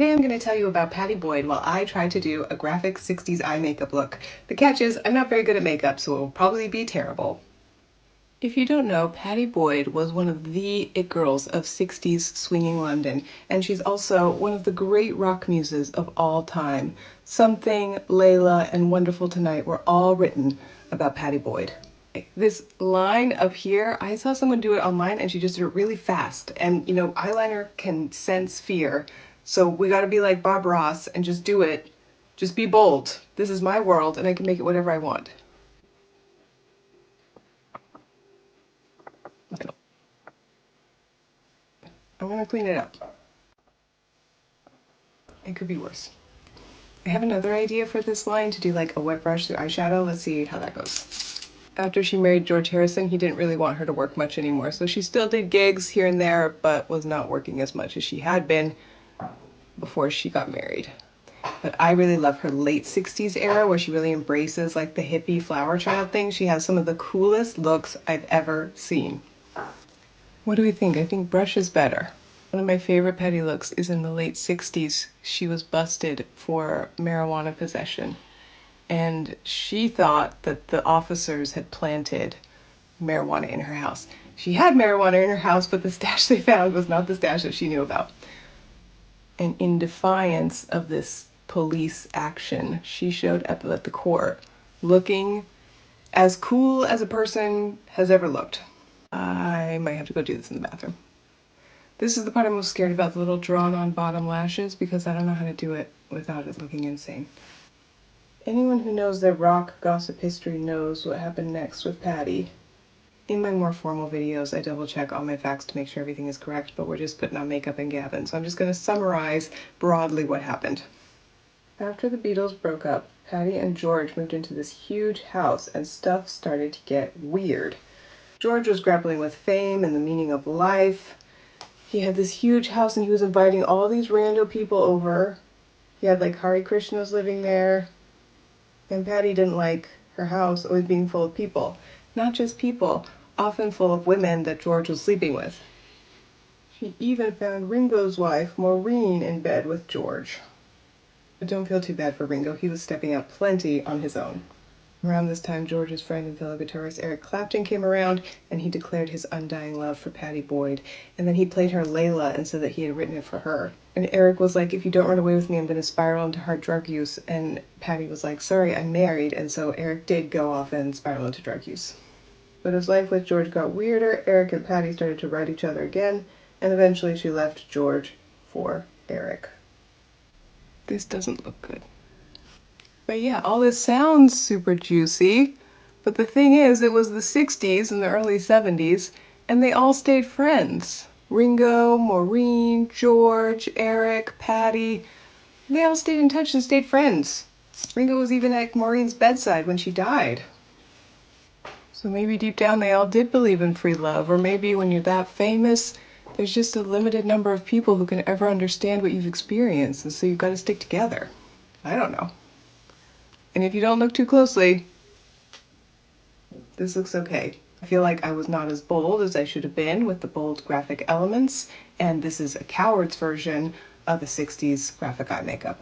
Today I'm going to tell you about Pattie Boyd while I try to do a graphic 60s eye makeup look. The catch is I'm not very good at makeup, so it will probably be terrible. If you don't know, Pattie Boyd was one of the it girls of 60s swinging London, and she's also one of the great rock muses of all time. Something, Layla, and Wonderful Tonight were all written about Pattie Boyd. This line up here, I saw someone do it online and she just did it really fast. And you know, eyeliner can sense fear. So we gotta be like Bob Ross and just do it. Just be bold. This is my world and I can make it whatever I want. I'm gonna clean it up. It could be worse. I have another idea for this line to do like a wet brush through eyeshadow. Let's see how that goes. After she married George Harrison, he didn't really want her to work much anymore. So she still did gigs here and there, but was not working as much as she had been before she got married. But I really love her late 60s era where she really embraces like the hippie flower child thing. She has some of the coolest looks I've ever seen. What do we think? I think brush is better. One of my favorite Pattie looks is in the late 60s. She was busted for marijuana possession. And she thought that the officers had planted marijuana in her house. She had marijuana in her house, but the stash they found was not the stash that she knew about. And in defiance of this police action, she showed up at the court looking as cool as a person has ever looked. I might have to go do this in the bathroom. This is the part I'm most scared about, the little drawn on bottom lashes, because I don't know how to do it without it looking insane. Anyone who knows their rock gossip history knows what happened next with Pattie. In my more formal videos, I double check all my facts to make sure everything is correct, but we're just putting on makeup and Gavin, so I'm just going to summarize broadly what happened. After the Beatles broke up, Pattie and George moved into this huge house and stuff started to get weird. George was grappling with fame and the meaning of life. He had this huge house and he was inviting all these rando people over. He had like Hare Krishnas living there. And Pattie didn't like her house always being full of people. Not just people, often full of women that George was sleeping with. She even found Ringo's wife, Maureen, in bed with George. But don't feel too bad for Ringo, he was stepping out plenty on his own. Around this time, George's friend and fellow guitarist Eric Clapton came around, and he declared his undying love for Pattie Boyd. And then he played her Layla and said that he had written it for her. And Eric was like, if you don't run away with me, I'm going to spiral into hard drug use. And Pattie was like, sorry, I'm married. And so Eric did go off and spiral into drug use. But as life with George got weirder, Eric and Pattie started to write each other again, and eventually she left George for Eric. This doesn't look good. But yeah, all this sounds super juicy, but the thing is, it was the 60s and the early 70s, and they all stayed friends. Ringo, Maureen, George, Eric, Pattie, they all stayed in touch and stayed friends. Ringo was even at Maureen's bedside when she died. So maybe deep down they all did believe in free love, or maybe when you're that famous, there's just a limited number of people who can ever understand what you've experienced, and so you've got to stick together. I don't know. And if you don't look too closely, this looks okay. I feel like I was not as bold as I should have been with the bold graphic elements, and this is a coward's version of the 60s graphic eye makeup.